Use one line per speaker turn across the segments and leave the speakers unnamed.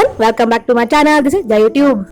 everyone, welcome back to my channel. This is Jay YouTube.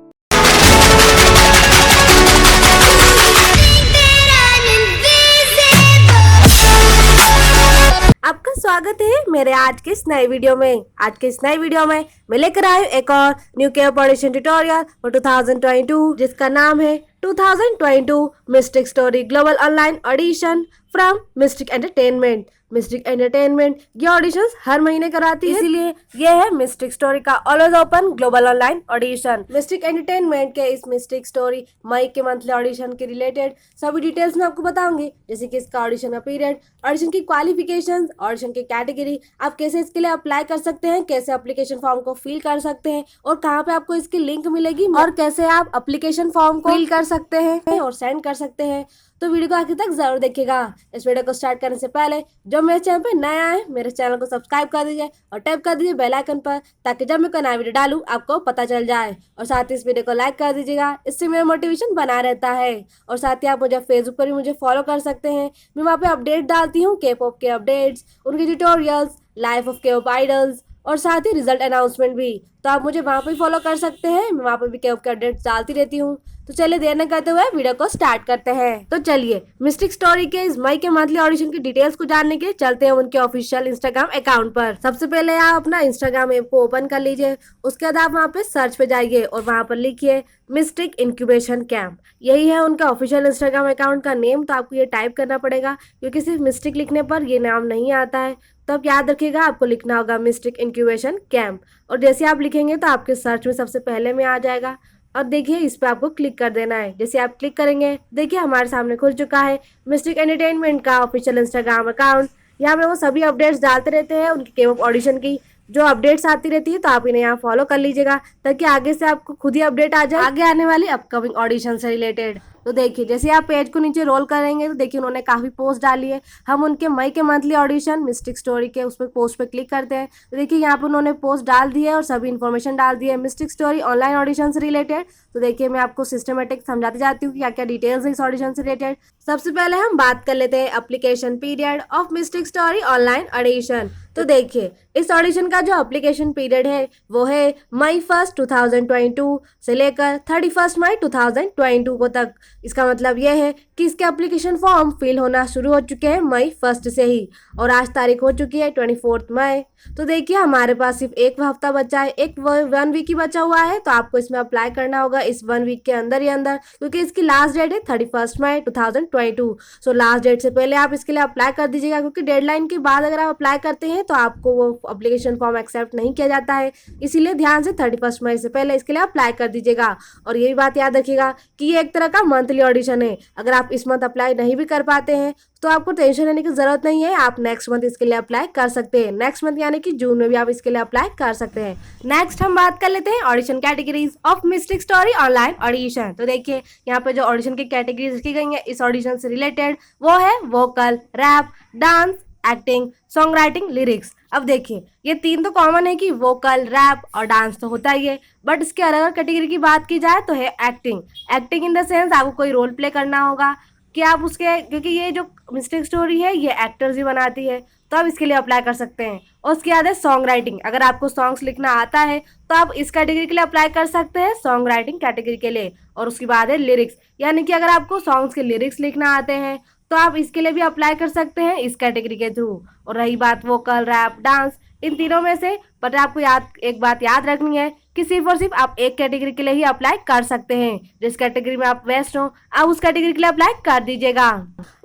आपका स्वागत है मेरे आज के इस नए वीडियो में। आज के इस नए वीडियो में मैं लेकर आई हूँ एक और न्यू केप ऑडिशन ट्यूटोरियल फॉर 2022 जिसका नाम है 2022 mystic story global online audition from mystic entertainment. Mystic entertainment ये ऑडिशंस हर महीने कराती है, इसीलिए ये है मिस्टिक स्टोरी का always open global online audition. Mystic entertainment के इस मिस्टिक स्टोरी मई के मंथली ऑडिशन के रिलेटेड सभी डिटेल्स मैं आपको बताऊंगी, जैसे कि इसका ऑडिशन का पीरियड, ऑडिशन की क्वालिफिकेशंस, ऑडिशन की कैटेगरी, आप कैसे इसके लिए अप्लाई कर सकते हैं, कैसे एप्लीकेशन फॉर्म को फिल कर सकते हैं और कहाँ पे आपको इसकी लिंक मिलेगी और कैसे आप एप्लीकेशन फॉर्म को फिल कर सकते हैं और सेंड कर सकते हैं। तो वीडियो को आखिर तक जरूर देखिएगा। इस वीडियो को स्टार्ट करने से पहले जो मेरे चैनल पे नया है मेरे चैनल को सब्सक्राइब कर दीजिए और टैप कर दीजिए बेल आइकन पर, ताकि जब मैं कोई नया वीडियो डालूं आपको पता चल जाए। और साथ ही इस वीडियो को लाइक कर दीजिएगा, इससे मेरा मोटिवेशन बना रहता है। और साथ ही आप मुझे फेसबुक पर भी मुझे फॉलो कर सकते हैं, मैं वहाँ पे अपडेट डालती हूँ, के पॉप के अपडेट्स, उनके ट्यूटोरियल्स, लाइफ ऑफ के पॉप आइडल्स और साथ ही रिजल्ट अनाउंसमेंट भी। तो आप मुझे वहाँ पे फॉलो कर सकते हैं, मैं वहाँ पे भी के पॉप के अपडेट्स डालती रहती हूँ। तो चलिए देर न करते हुए वीडियो को स्टार्ट करते हैं। तो चलिए मिस्टिक स्टोरी के इस मई के मंथली ऑडिशन की डिटेल्स को जानने के लिए चलते हैं उनके ऑफिशियल इंस्टाग्राम अकाउंट पर। सबसे पहले आप अपना इंस्टाग्राम ऐप को ओपन कर लीजिए, उसके बाद आप वहाँ पे सर्च पे जाइए और वहाँ पर लिखिए मिस्टिक इंक्यूबेशन कैंप। यही है उनका ऑफिशियल इंस्टाग्राम अकाउंट का नेम। तो आपको ये टाइप करना पड़ेगा क्योंकि सिर्फ मिस्टिक लिखने पर ये नाम नहीं आता है। तो आप याद रखिएगा, आपको लिखना होगा मिस्टिक इंक्यूबेशन कैंप। और जैसे आप लिखेंगे तो आपके सर्च में सबसे पहले में आ जाएगा। और देखिए इस पे आपको क्लिक कर देना है। जैसे आप क्लिक करेंगे देखिए हमारे सामने खुल चुका है मिस्टिक एंटरटेनमेंट का ऑफिशियल इंस्टाग्राम अकाउंट। यहाँ पे वो सभी अपडेट्स डालते रहते हैं उनकी के पॉप ऑडिशन की जो अपडेट्स आती रहती है। तो आप इन्हें यहाँ फॉलो कर लीजिएगा ताकि आगे से आपको खुद ही अपडेट आ जाए आगे आने वाली अपकमिंग ऑडिशन से रिलेटेड। तो देखिए जैसे आप पेज को नीचे रोल करेंगे तो देखिए उन्होंने काफी पोस्ट डाली है। हम उनके मई के मंथली ऑडिशन मिस्टिक स्टोरी के उस पर पोस्ट पे क्लिक करते हैं तो देखिए यहाँ पे उन्होंने पोस्ट डाल दी है और सभी इन्फॉर्मेशन डाल दी है मिस्टिक स्टोरी ऑनलाइन ऑडिशन से रिलेटेड। तो देखिए मैं आपको सिस्टमेटिक समझाती जाती हूँ क्या क्या डिटेल्स है इस ऑडिशन से रिलेटेड। सबसे पहले हम बात कर लेते हैं application period of mistake story online audition. तो देखिए इस ऑडिशन का जो एप्लीकेशन पीरियड है वो है मई 1 2022 से लेकर 31 मई 2022 को तक। इसका मतलब यह है कि इसके एप्लीकेशन फॉर्म फिल होना शुरू हो चुके हैं मई 1 से ही और आज तारीख हो चुकी है 24 मई। तो देखिए हमारे पास सिर्फ एक हफ्ता बचा है, एक 1 वीक ही बचा हुआ है। तो आपको इसमें अप्लाई करना होगा इस 1 वीक के अंदर ही अंदर, क्योंकि इसकी लास्ट डेट है 31 मई 2022। सो लास्ट डेट से पहले आप इसके लिए अप्लाई कर दीजिएगा, क्योंकि डेडलाइन के बाद अगर आप अप्लाई करते हैं तो आपको वो एप्लीकेशन फॉर्म एक्सेप्ट नहीं किया जाता है। इसीलिए ध्यान से 31 मई से पहले इसके लिए अप्लाई कर दीजिएगा। और यही बात याद रखिएगा कि ये एक तरह का मंथली ऑडिशन है। अगर आप इस मंथ अप्लाई नहीं भी कर पाते हैं तो आपको टेंशन लेने की जरूरत नहीं है, आप नेक्स्ट मंथ इसके लिए अप्लाई कर सकते हैं। नेक्स्ट मंथ यानी कि जून में भी आप इसके लिए अप्लाई कर सकते हैं। नेक्स्ट हम बात कर लेते हैं audition categories of mistake story online audition. तो देखिए यहाँ पे जो ऑडिशन की कैटेगरीज लिखी गई है इस ऑडिशन से रिलेटेड वो है vocal, rap, dance, acting, song writing, lyrics. अब देखिए ये तीन तो कॉमन है कि वोकल, रैप और डांस तो होता ही है, बट इसके अलग अलग कैटेगरी की बात की जाए तो है acting. Acting in the sense आपको कोई रोल प्ले करना होगा कि आप उसके, क्योंकि ये जो मिस्टिक स्टोरी है ये एक्टर्स ही बनाती है तो आप इसके लिए अप्लाई कर सकते हैं। और उसके बाद है सॉन्ग राइटिंग, अगर आपको सॉन्ग्स लिखना आता है तो आप इस कैटेगरी के लिए अप्लाई कर सकते हैं, सॉन्ग राइटिंग कैटेगरी के लिए। और उसके बाद है लिरिक्स, यानी कि अगर आपको सॉन्ग्स के लिरिक्स लिखना आते हैं तो आप इसके लिए भी अप्लाई कर सकते हैं इस कैटेगरी के थ्रू। और रही बात वोकल, रैप, डांस, इन तीनों में से बट आपको एक बात याद रखनी है कि सिर्फ और सिर्फ आप एक कैटेगरी के लिए ही अप्लाई कर सकते हैं। जिस कैटेगरी में आप बेस्ट हो आप उस कैटेगरी के लिए अप्लाई कर दीजिएगा।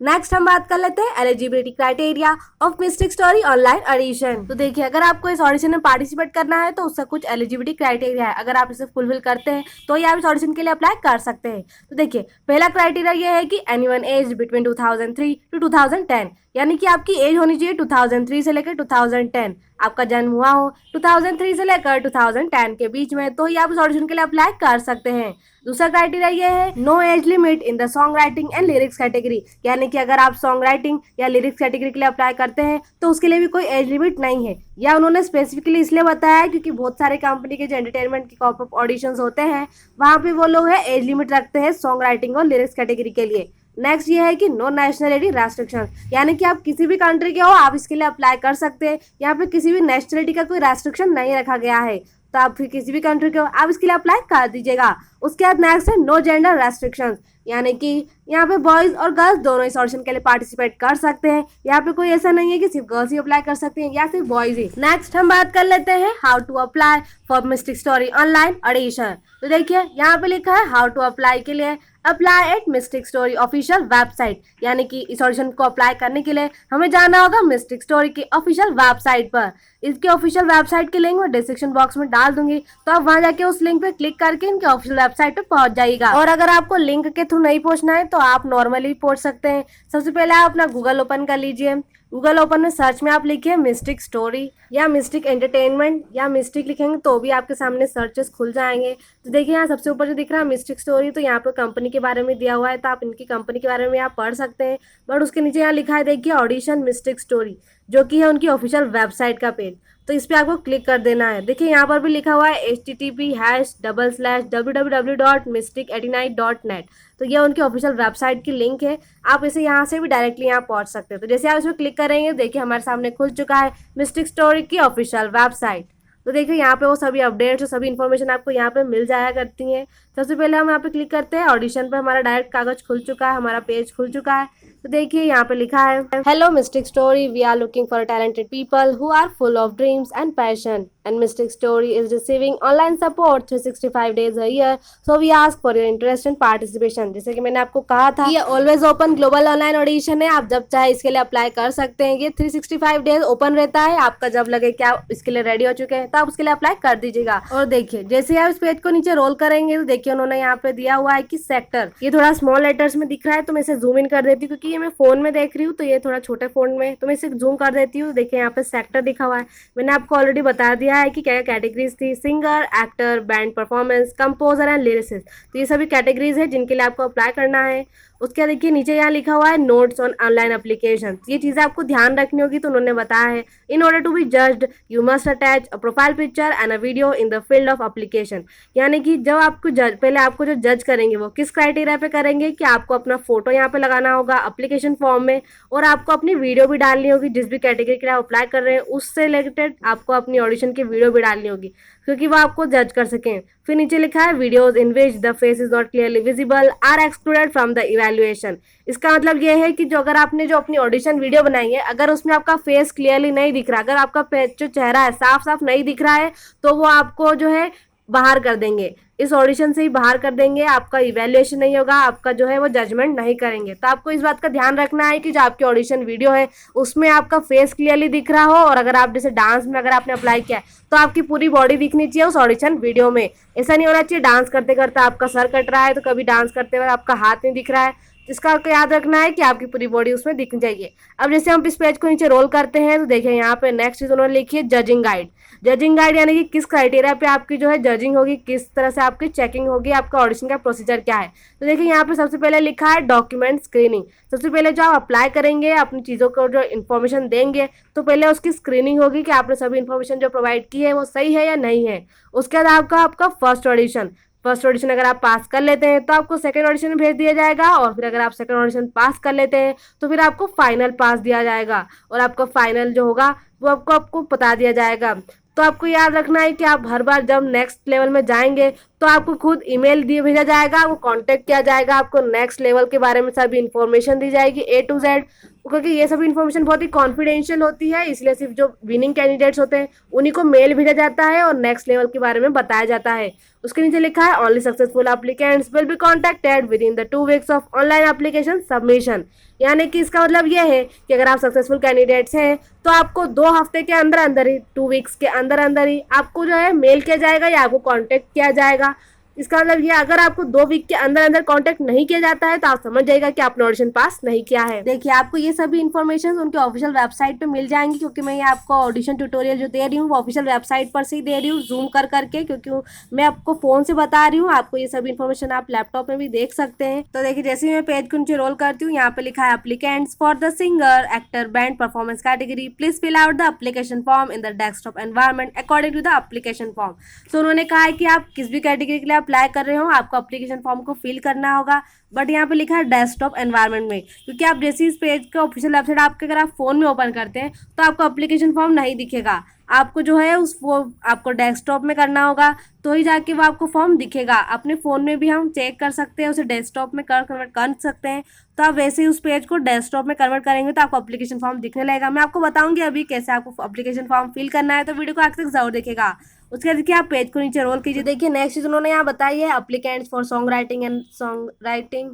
नेक्स्ट हम बात कर लेते हैं eligibility criteria of mistake story online audition. तो देखिए अगर आपको इस ऑडिशन में पार्टिसिपेट करना है तो उसका कुछ एलिजिबिलिटी क्राइटेरिया है, अगर आप इसे फुलफिल करते हैं तो ही आप इस ऑडिशन के लिए अप्लाई कर सकते हैं। तो देखिए पहला क्राइटेरिया ये है कि एनीवन एज बिटवीन 2003 टू 2010, यानी कि आपकी एज होनी चाहिए 2003 से लेकर 2010, आपका जन्म हुआ हो 2003 से लेकर 2010 के बीच में, तो ही आप इस ऑडिशन के लिए अप्लाई कर सकते हैं। दूसरा क्राइटेरिया ये है no age limit in the song writing and lyrics category, यानी कि अगर आप सॉन्ग राइटिंग या लिरिक्स कैटेगरी के लिए अप्लाई करते हैं तो उसके लिए भी कोई एज लिमिट नहीं है। या उन्होंने स्पेसिफिकली इसलिए बताया है क्योंकि बहुत सारे कंपनी के जो एंटरटेनमेंट के कॉप ऑडिशंस होते हैं वहाँ पे वो लोग है एज लिमिट रखते हैं सॉन्ग राइटिंग और लिरिक्स कैटेगरी के लिए। नेक्स्ट ये है कि नो नेशनलिटी रेस्ट्रिक्शन, यानी कि आप किसी भी कंट्री के हो आप इसके लिए अप्लाई कर सकते हैं। यहाँ पे किसी भी नेशनलिटी का कोई रेस्ट्रिक्शन नहीं रखा गया है। तो आप फिर किसी भी कंट्री के हो, आप इसके लिए अप्लाई कर दीजिएगा। उसके बाद नेक्स्ट है नो जेंडर रेस्ट्रिक्शंस, यानी कि यहाँ पे बॉयज और गर्ल्स दोनों इस ऑडिशन के लिए पार्टिसिपेट कर सकते हैं। यहाँ पे कोई ऐसा नहीं है कि सिर्फ गर्ल्स ही अप्लाई कर सकते हैं या सिर्फ बॉयज ही। नेक्स्ट हम बात कर लेते हैं how to apply for mistake story online audition. तो देखिए यहाँ पे लिखा है हाउ टू अप्लाई के लिए apply eight mistake story official website, यानी कि इस ऑडिशन को अप्लाई करने के लिए हमें जाना होगा मिस्टिक स्टोरी की ऑफिशियल वेबसाइट पर। इसके ऑफिशियल वेबसाइट की लिंक मैं डिस्क्रिप्शन बॉक्स में डाल दूंगी, तो आप वहां जाके उस लिंक पे क्लिक करके इनके ऑफिशियल वेबसाइट पे पहुंच जाइएगा। और अगर आपको लिंक के थ्रू नहीं पहुंचना है तो आप नॉर्मली पहुंच सकते हैं। सबसे पहले आप अपना गूगल ओपन कर लीजिए। गूगल ओपन में सर्च में आप लिखिए मिस्टिक स्टोरी या मिस्टिक एंटरटेनमेंट या मिस्टिक लिखेंगे तो भी आपके सामने सर्चेस खुल जाएंगे। तो देखिए यहाँ सबसे ऊपर जो दिख रहा है मिस्टिक स्टोरी, तो यहाँ पर कंपनी के बारे में दिया हुआ है, तो आप इनकी कंपनी के बारे में आप पढ़ सकते हैं। बट उसके नीचे यहाँ लिखा है देखिए ऑडिशन मिस्टिक स्टोरी, जो कि है उनकी ऑफिशियल वेबसाइट का पेज। तो इस पर आपको क्लिक कर देना है। देखिए यहाँ पर भी लिखा हुआ है http://www.mystic89.net। तो ये उनकी ऑफिशियल वेबसाइट की लिंक है, आप इसे यहाँ से भी डायरेक्टली यहाँ पहुँच सकते हैं। तो जैसे आप इसमें क्लिक करेंगे देखिए हमारे सामने खुल चुका है मिस्टिक स्टोरी की ऑफिशियल वेबसाइट। तो देखिए यहाँ पे वो सभी अपडेट्स और सभी इन्फॉर्मेशन आपको यहाँ पे मिल जाया करती हैं। सबसे पहले हम यहाँ पे क्लिक करते हैं, ऑडिशन पर हमारा डायरेक्ट कागज खुल चुका है, हमारा पेज खुल चुका है। तो देखिए यहाँ पे लिखा है hello Mystic Story, we are looking for talented people who are full of dreams and passion and Mystic Story is receiving online support 365 days a year, so we ask for your interest and participation. जैसे कि मैंने आपको कहा था ये always open global online audition है, आप जब चाहे इसके लिए अप्लाई कर सकते हैं। ये 365 days ओपन रहता है, आपका जब लगे कि आप इसके लिए रेडी हो चुके हैं तो आप उसके लिए अप्लाई कर दीजिएगा। और देखिए जैसे आप इस पेज को नीचे रोल करेंगे तो देखिए उन्होंने यहाँ पे दिया हुआ है कि सेक्टर, ये थोड़ा स्मॉल लेटर्स में दिख रहा है तो मैं इसे जूम इन कर देती हूँ क्योंकि ये मैं फोन में देख रही हूँ तो ये थोड़ा छोटे फोन में, तो मैं इसे जूम कर देती हूँ। देखिए यहाँ पे सेक्टर दिखा हुआ है, मैंने आपको ऑलरेडी बता दिया है कि क्या कैटेगरीज थी, singer, actor, band performance, composer and lyricist. तो ये सभी कैटेगरीज है जिनके लिए आपको अप्लाई करना है। उसके देखिए नीचे यहाँ लिखा हुआ है नोट्स ऑन ऑनलाइन एप्लीकेशन, ये चीज़ें आपको ध्यान रखनी होगी तो उन्होंने बताया है in order to be judged you must attach a profile picture and a video in the field of application. यानी कि जब आपको पहले आपको जो जज करेंगे वो किस क्राइटेरिया पे करेंगे कि आपको अपना फोटो यहाँ पे लगाना होगा एप्लीकेशन फॉर्म में, और आपको अपनी वीडियो भी डालनी होगी जिस भी कैटेगरी के लिए आप अप्लाई कर रहे हैं उससे रिलेटेड आपको अपनी ऑडिशन की वीडियो भी डालनी होगी क्योंकि वो आपको जज कर सकें। फिर नीचे लिखा है videos in which the face is not clearly visible are excluded from the evaluation. इसका मतलब ये है कि जो अगर आपने जो अपनी ऑडिशन वीडियो बनाई है अगर उसमें आपका फेस क्लियरली नहीं दिख रहा, अगर आपका जो चेहरा है साफ साफ नहीं दिख रहा है तो वो आपको जो है बाहर कर देंगे, इस ऑडिशन से ही बाहर कर देंगे, आपका इवैल्यूएशन नहीं होगा, आपका जो है वो जजमेंट नहीं करेंगे। तो आपको इस बात का ध्यान रखना है कि जो आपकी ऑडिशन वीडियो है उसमें आपका फेस क्लियरली दिख रहा हो, और अगर आप जैसे डांस में अगर आपने अप्लाई किया है तो आपकी पूरी बॉडी दिखनी चाहिए उस ऑडिशन वीडियो में। ऐसा नहीं होना चाहिए डांस करते करते आपका सर कट रहा है तो कभी डांस करते हुए आपका हाथ नहीं दिख रहा है। इसका आपको याद रखना है कि आपकी पूरी बॉडी उसमें दिख जाइए। अब जैसे हम इस पेज को नीचे रोल करते हैं तो देखिए यहाँ पे नेक्स्ट चीज उन्होंने लिखी है जजिंग गाइड। जजिंग गाइड यानी कि किस क्राइटेरिया पे आपकी जो है जजिंग होगी, किस तरह से आपकी चेकिंग होगी, आपका ऑडिशन का प्रोसीजर क्या है। तो देखिए यहाँ पे सबसे पहले लिखा है डॉक्यूमेंट स्क्रीनिंग। सबसे पहले जो आप अप्लाई करेंगे अपनी चीज़ों को जो इन्फॉर्मेशन देंगे तो पहले उसकी स्क्रीनिंग होगी कि आपने सभी इन्फॉर्मेशन जो प्रोवाइड की है वो सही है या नहीं है। उसके बाद आपका फर्स्ट ऑडिशन अगर आप पास कर लेते हैं तो आपको सेकंड ऑडिशन में भेज दिया जाएगा, और फिर अगर आप सेकंड ऑडिशन पास कर लेते हैं तो फिर आपको फाइनल पास दिया जाएगा, और आपका फाइनल जो होगा वो आपको बता दिया जाएगा। तो आपको याद रखना है कि आप हर बार जब नेक्स्ट लेवल में जाएंगे तो आपको खुद ईमेल दिए भेजा जाएगा, आपको कांटेक्ट किया जाएगा, आपको नेक्स्ट लेवल के बारे में सभी इन्फॉर्मेशन दी जाएगी A to Z, क्योंकि ये सभी इन्फॉर्मेशन बहुत ही कॉन्फिडेंशियल होती है, इसलिए सिर्फ जो विनिंग कैंडिडेट्स होते हैं उन्हीं को मेल भेजा जाता है और नेक्स्ट लेवल के बारे में बताया जाता है। उसके नीचे लिखा है only successful applicants will be contacted with in the 2 weeks of online application submission. यानी कि इसका मतलब यह है कि अगर आप सक्सेसफुल कैंडिडेट्स हैं तो आपको 2 हफ्ते के अंदर अंदर ही 2 weeks के अंदर अंदर ही आपको जो है मेल किया जाएगा या आपको कांटेक्ट किया जाएगा। इसका मतलब ये अगर आपको 2 वीक के अंदर अंदर कांटेक्ट नहीं किया जाता है तो आप समझ जाएगा कि आपने ऑडिशन पास नहीं किया है। देखिए आपको ये सभी इन्फॉर्मेशन उनके ऑफिशियल वेबसाइट पे मिल जाएंगी, क्योंकि मैं ये आपको ऑडिशन ट्यूटोरियल जो दे रही हूँ वो ऑफिशियल वेबसाइट पर से ही दे रही हूँ जूम कर करके, क्योंकि मैं आपको फोन से बता रही हूँ। आपको ये सभी इन्फॉर्मेशन आप लैपटॉप में भी देख सकते हैं। तो देखिए जैसे ही मैं पेज को नीचे रोल करती हूँ यहाँ पे लिखा है applicants for the singer, actor, band performance category please fill out the application form in the desktop environment according to the application form. So उन्होंने कहा है कि आप किस भी कैटेगरी के लिए अप्लाई कर रहे हो आपको एप्लीकेशन फॉर्म को फिल करना होगा, बट यहाँ पे लिखा है डेस्कटॉप एनवायरनमेंट में, क्योंकि आप जैसे इस पेज का ऑफिशियल वेबसाइट आपके अगर आप फोन में ओपन करते हैं तो आपको एप्लीकेशन फॉर्म नहीं दिखेगा। आपको जो है वो आपको डेस्कटॉप में करना होगा, तो ही जाके वो आपको फॉर्म दिखेगा। अपने फ़ोन में भी हम चेक कर सकते हैं, उसे डेस्कटॉप में कन्वर्ट कर सकते हैं। तो आप वैसे ही उस पेज को डेस्कटॉप में कन्वर्ट करेंगे तो आपको एप्लीकेशन फॉर्म दिखने लगेगा। मैं आपको बताऊंगी अभी कैसे आपको एप्लीकेशन फॉर्म फिल करना है, तो वीडियो को आखिर तक जरूर देखेगा। उसके बाद देखिए आप पेज को नीचे रोल कीजिए। देखिए नेक्स्ट चीज उन्होंने यहाँ बताई है, applicants for song writing and song writing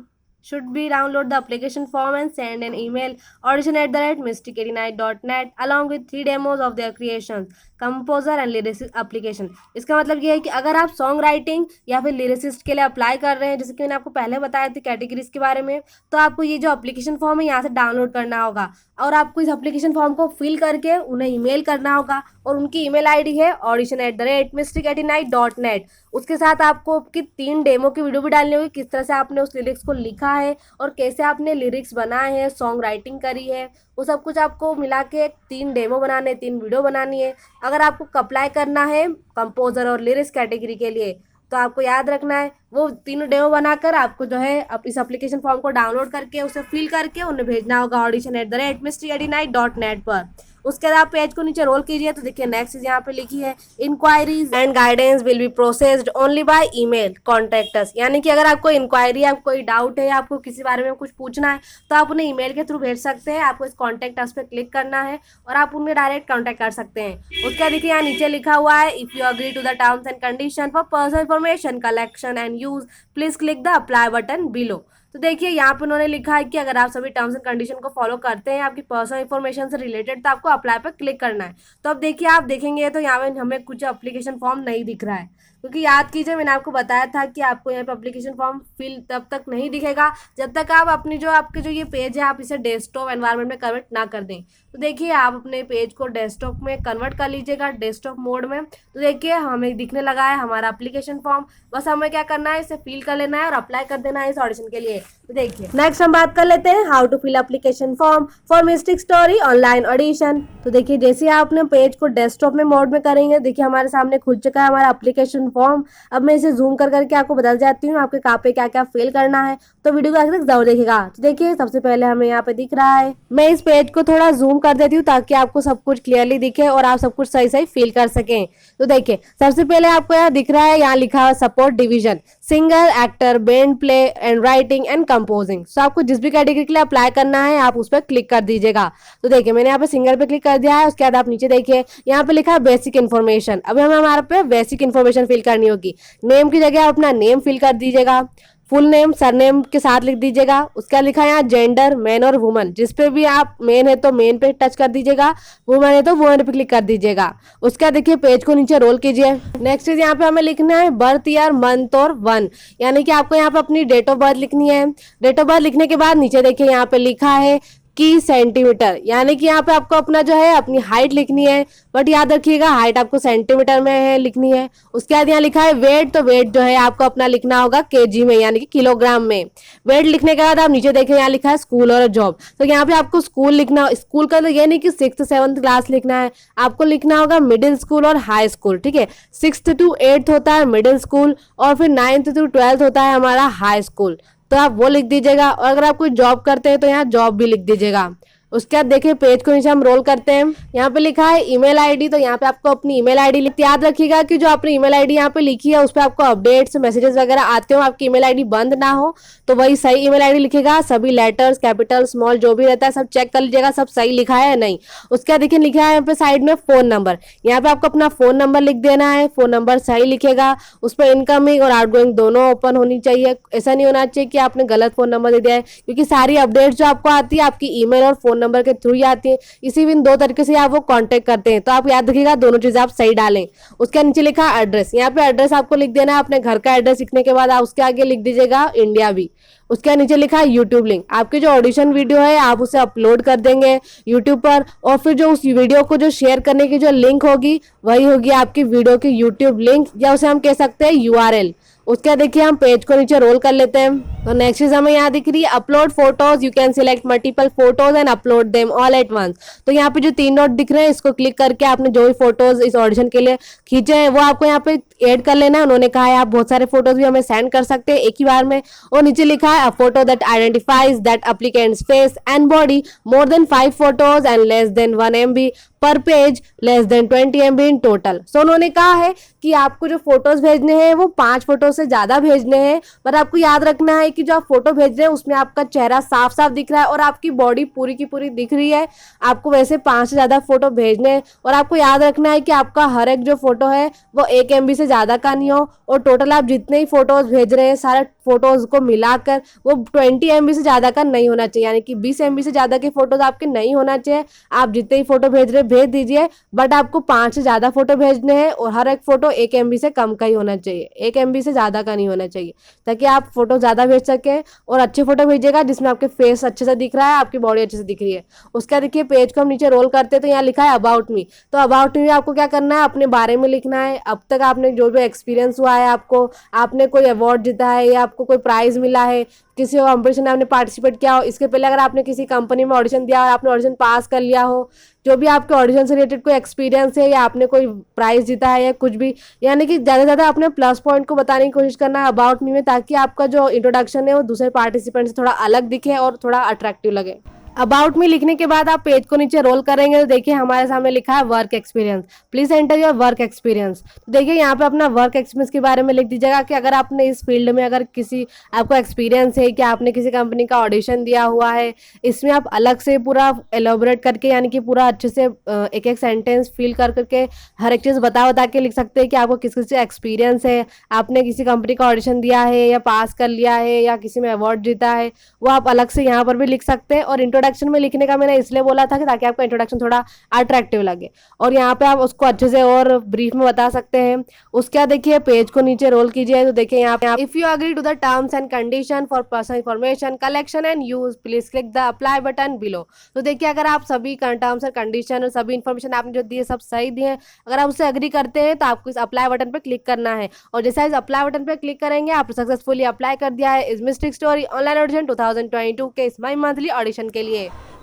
should be download the application form and send an email audition@mystic89.net along with 3 demos of their creations, composer and lyricist application. इसका मतलब ये है कि अगर आप सॉन्ग राइटिंग या फिर लिरिसिस्ट के लिए अप्लाई कर रहे हैं, जैसे कि मैंने आपको पहले बताया था कैटेगरीज के बारे में, तो आपको ये जो एप्लीकेशन फॉर्म है यहाँ से डाउनलोड करना होगा और आपको इस एप्लीकेशन फॉर्म को फिल करके उन्हें ईमेल करना होगा। और उनकी ईमेल आईडी है audition@mystic89.net। उसके साथ आपको आपकी 3 डेमो की वीडियो भी डालनी होगी, किस तरह से आपने उस लिरिक्स को लिखा है और कैसे आपने लिरिक्स बनाए हैं, सॉन्ग राइटिंग करी है, वो सब कुछ आपको मिला के 3 डेमो बनाने, 3 वीडियो बनानी है। अगर आपको अप्लाई करना है कंपोजर और लिरिक्स कैटेगरी के लिए, तो आपको याद रखना है वो 3 डेमो बनाकर आपको जो है इस एप्लीकेशन फॉर्म को डाउनलोड करके उसे फिल करके उन्हें भेजना होगा audition@mystic89.net पर। उसके बाद आप पेज को नीचे रोल कीजिए तो देखिए नेक्स्ट चीज यहाँ पे लिखी है, inquiries and guidance will be processed only by email contact us. यानी कि अगर आपको इंक्वायरी, आपको कोई डाउट है, आपको किसी बारे में कुछ पूछना है, तो आप उन्हें ईमेल के थ्रू भेज सकते हैं। आपको इस कॉन्टैक्ट अस पे क्लिक करना है और आप उन्हें डायरेक्ट कॉन्टैक्ट कर सकते हैं। उसका देखिए यहाँ नीचे लिखा हुआ है, if you agree to the terms and condition for personal information collection and use please click the apply button below. तो देखिए यहाँ पे उन्होंने लिखा है कि अगर आप सभी टर्म्स एंड कंडीशन को फॉलो करते हैं आपकी पर्सनल इन्फॉर्मेशन से रिलेटेड, तो आपको अप्लाई पर क्लिक करना है। तो अब देखिए आप देखेंगे तो यहाँ पे हमें कुछ एप्लीकेशन फॉर्म नहीं दिख रहा है, क्योंकि याद कीजिए मैंने आपको बताया था कि आपको यहाँ पे एप्लीकेशन फॉर्म फिल तब तक नहीं दिखेगा जब तक आप अपनी जो आपके जो ये पेज है आप इसे डेस्कटॉप एनवायरनमेंट में कन्वर्ट ना कर दें। तो देखिए आप अपने पेज को डेस्कटॉप में कन्वर्ट कर लीजिएगा, डेस्कटॉप मोड में। तो देखिए हमें दिखने लगा है हमारा एप्लीकेशन फॉर्म। बस हमें क्या करना है, इसे फिल कर लेना है और अप्लाई कर देना है इस ऑडिशन के लिए। तो देखिए नेक्स्ट हम बात कर लेते हैं how to fill application form for mistake story online audition. तो देखिए जैसे आप अपने पेज को डेस्कटॉप में मोड में करेंगे, देखिए हमारे सामने खुल चुका है हमारा एप्लीकेशन फॉर्म। अब मैं इसे जूम कर करके आपको बता जाती हूँ आपके कहाँ पे क्या क्या फिल करना है, तो वीडियो को आखिर तक जरूर देखिएगा। तो देखिए सबसे पहले हमें यहाँ पे दिख रहा है, मैं इस पेज को थोड़ा जूम कर देती हूँ ताकि आपको सब कुछ क्लियरली दिखे और आप सब कुछ सही सही फील कर सकें। तो देखिए सबसे पहले आपको यहाँ दिख रहा है, यहाँ लिखा है support division, singer, actor, band play and writing and composing. तो आपको जिस भी कैटेगरी के लिए अप्लाई करना है आप उस पर क्लिक कर दीजिएगा। तो देखिए मैंने यहाँ पे सिंगर पे क्लिक कर दिया है। उसके बाद आप नीचे देखिए यहाँ पे लिखा है बेसिक इन्फॉर्मेशन। अब हमें हमारे पे बेसिक इन्फॉर्मेशन फिल करनी होगी। नेम की जगह आप अपना नेम फिल कर दीजिएगा, फुल नेम सरनेम के साथ लिख दीजिएगा। उसका लिखा है यहाँ जेंडर, मैन और वुमन, जिस पे भी आप मेन है तो मेन पे टच कर दीजिएगा, वुमन है तो वुमन पे क्लिक कर दीजिएगा। उसका देखिए पेज को नीचे रोल कीजिए। नेक्स्ट चीज यहाँ पे हमें लिखना है बर्थ ईयर, मंथ और वन, यानी कि आपको यहाँ पे अपनी डेट ऑफ बर्थ लिखनी है। डेट ऑफ बर्थ लिखने के बाद नीचे देखिए यहाँ पे लिखा है की सेंटीमीटर, यानी कि यहाँ पे आपको अपना जो है अपनी हाइट लिखनी है, बट याद रखिएगा हाइट आपको सेंटीमीटर में है लिखनी है। उसके बाद यहाँ लिखा है वेट, तो वेट जो है आपको अपना लिखना होगा केजी में, यानी कि किलोग्राम में। वेट लिखने के बाद आप नीचे देखें यहाँ लिखा है स्कूल और जॉब, तो यहाँ पे आपको स्कूल लिखना। स्कूल का तो ये नहीं कि 6th 7th क्लास लिखना है, आपको लिखना होगा मिडिल स्कूल और हाई स्कूल, ठीक है। 6th to 8th होता है मिडिल स्कूल और फिर 9th to 12th होता है हमारा हाई स्कूल, तो आप वो लिख दीजिएगा। और अगर आप कोई जॉब करते हैं तो यहाँ जॉब भी लिख दीजिएगा। उसके बाद देखिए पेज को नीचे हम रोल करते हैं, यहाँ पे लिखा है ईमेल आईडी, तो यहाँ पे आपको अपनी ईमेल आईडी लिखती। याद रखिएगा कि जो आपने ईमेल आईडी यहाँ पे लिखी है उस पर आपको अपडेट्स मैसेजेस वगैरह आते हो, आपकी ईमेल आईडी बंद ना हो, तो वही सही ईमेल आईडी लिखिएगा। सभी लेटर्स कैपिटल स्मॉल जो भी रहता है सब चेक कर लीजिएगा सब सही लिखा है या नहीं। उसके बाद देखिए लिखा है यहाँ पे साइड में फोन नंबर, यहाँ पे आपको अपना फोन नंबर लिख देना है। फोन नंबर सही लिखेगा, उस पर इनकमिंग और आउटगोइंग दोनों ओपन होनी चाहिए। ऐसा नहीं होना चाहिए कि आपने गलत फोन नंबर दे दिया है, क्योंकि सारी अपडेट्स जो आपको आती है आपकी ईमेल और फोन नंबर के थ्रू ही आती है। इसी इन 2 तरीके से आप वो कांटेक्ट करते हैं, तो आप याद रखिएगा दोनों चीजें आप सही डालें। उसके नीचे लिखा एड्रेस, यहाँ पे एड्रेस आपको लिख देना है अपने घर का एड्रेस लिखने के बाद आप उसके आगे लिख दीजिएगा इंडिया भी। उसके नीचे लिखा है यूट्यूब लिंक, आपकी जो ऑडिशन वीडियो है आप उसे अपलोड कर देंगे यूट्यूब पर, और फिर जो उस वीडियो को जो शेयर करने की जो लिंक होगी वही होगी आपकी वीडियो की यूट्यूब लिंक, या उसे हम कह सकते हैं URL। उसके देखिए हम पेज को नीचे रोल कर लेते हैं। तो नेक्स्ट चीज हमें यहाँ दिख रही है upload photos. You can select multiple photos and upload them all at once. तो यहाँ पे जो 3 डॉट दिख रहे हैं इसको क्लिक करके आपने जो भी फोटोज इस ऑडिशन के लिए खींचे हैं वो आपको यहाँ पे ऐड कर लेना है। उन्होंने कहा है आप बहुत सारे फोटोज भी हमें सेंड कर सकते हैं एक ही बार में। और नीचे लिखा है a photo that identifies that applicants face and body, more than 5 photos and less than 1 MB per page, less than 20 MB in total. So उन्होंने कहा है कि आपको जो फोटोज भेजने हैं वो 5 फोटो से ज्यादा भेजने हैं, पर आपको याद रखना है कि जो आप फोटो भेज रहे हैं उसमें आपका चेहरा साफ साफ दिख रहा है और आपकी बॉडी पूरी की पूरी दिख रही है। आपको वैसे 5 से ज्यादा फोटो भेजने हैं और आपको याद रखना है कि आपका हर एक जो फोटो है वो 1 MB से ज्यादा का नहीं हो। और टोटल आप जितने ही फोटोज भेज रहे हैं सारे फोटोज को मिलाकर वो 20 MB से ज्यादा का नहीं होना चाहिए, यानी कि 20 MB से ज्यादा के फोटोज आपके नहीं होना चाहिए। आप जितने ही फोटो भेज रहे हैं भेज दीजिए, बट आपको 5 से ज्यादा फोटो भेजने हैं और हर एक फोटो 1 MB से कम का ही होना चाहिए, 1 MB से ज्यादा का नहीं होना चाहिए, ताकि आप फोटो ज्यादा भेज सके। और अच्छे फोटो भेजिएगा जिसमें आपके फेस अच्छे से दिख रहा है, आपकी बॉडी अच्छे से दिख रही है। उसका देखिए पेज को हम नीचे रोल करते हैं तो यहाँ लिखा है अबाउट मी। तो अबाउट मी में आपको क्या करना है, अपने बारे में लिखना है। अब तक आपने जो भी एक्सपीरियंस हुआ है, आपको आपने कोई अवार्ड जीता है या आपको कोई प्राइज मिला है, किसी कॉम्पिटिशन में आपने पार्टिसिपेट किया हो, इसके पहले अगर आपने किसी कंपनी में ऑडिशन दिया और आपने ऑडिशन पास कर लिया हो, जो भी आपके ऑडिशन से रिलेटेड कोई एक्सपीरियंस है या आपने कोई प्राइज जीता है या कुछ भी, यानी कि ज़्यादा से ज़्यादा अपने प्लस पॉइंट को बताने की कोशिश करना है अबाउट मी में, ताकि आपका जो इंट्रोडक्शन है वो दूसरे पार्टिसिपेंट से थोड़ा अलग दिखे और थोड़ा अट्रैक्टिव लगे। अबाउट मी लिखने के बाद आप पेज को नीचे रोल करेंगे तो देखिए हमारे सामने लिखा है work experience, please enter your work experience. तो देखिए यहाँ पे अपना वर्क एक्सपीरियंस के बारे में लिख दीजिएगा कि अगर आपने इस फील्ड में अगर किसी आपको एक्सपीरियंस है कि आपने किसी कंपनी का ऑडिशन दिया हुआ है, इसमें आप अलग से पूरा एलोबरेट करके यानी कि पूरा अच्छे से एक एक सेंटेंस फिल कर करके हर एक चीज़ बता के लिख सकते हैं कि आपको किस किस से एक्सपीरियंस है, आपने किसी कंपनी का ऑडिशन दिया है या पास कर लिया है या किसी में अवार्ड जीता है, वो आप अलग से यहाँ पर भी लिख सकते हैं। और इंट्रोडक्शन में लिखने का मैंने इसलिए बोला था कि ताकि आपका इंट्रोडक्शन थोड़ा अट्रैक्टिव लगे और यहाँ पे आप उसको अच्छे से और ब्रीफ में बता सकते हैं। उसके बाद देखिए पेज को नीचे रोल कीजिए तो देखिए यहाँ पे if you agree to the terms and condition for personal information collection and use please click the apply button below. तो देखिए अगर आप सभी टर्म्स एंड कंडीशन और सभी इन्फॉर्मेशन आपने जो दिए सब सही दिए हैं, अगर आप उससे एग्री करते हैं तो आपको इस अप्लाई बटन पर क्लिक करना है। और जैसा इस अप्लाई बटन पर क्लिक करेंगे आप सक्सेसफुली अप्लाई कर दिया है इस मिस्टिक स्टोरी ऑनलाइन ऑडिशन 2022 के इस माई मंथली ऑडिशन के लिए।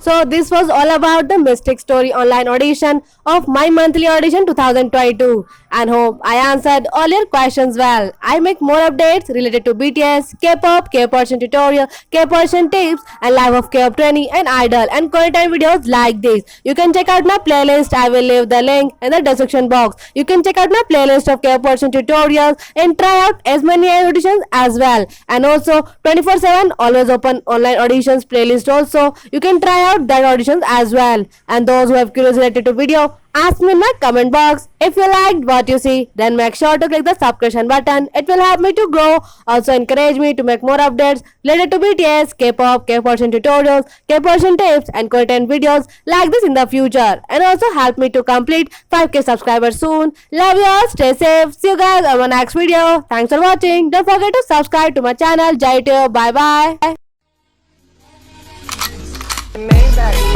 So this was all about the Mystic Story online audition of my monthly audition 2022 and hope I answered all your questions well. I make more updates related to BTS, K-pop, K-pop tutorial, K-pop tips and live of K-pop training and idol and content videos like this. You can check out my playlist. I will leave the link in the description box. You can check out my playlist of K-pop tutorials and try out as many auditions as well. And also 24/7 always open online auditions playlist also. You can try out that auditions as well. And those who have curious related to video, ask me in my comment box. If you liked what you see, then make sure to click the subscription button. It will help me to grow. Also encourage me to make more updates related to BTS, K-pop, K-pop tutorials, K-pop tips and content videos like this in the future. And also help me to complete 5K subscribers soon. Love you all. Stay safe. See you guys on my next video. Thanks for watching. Don't forget to subscribe to my channel. Jai Teo. Bye bye.
Maybach.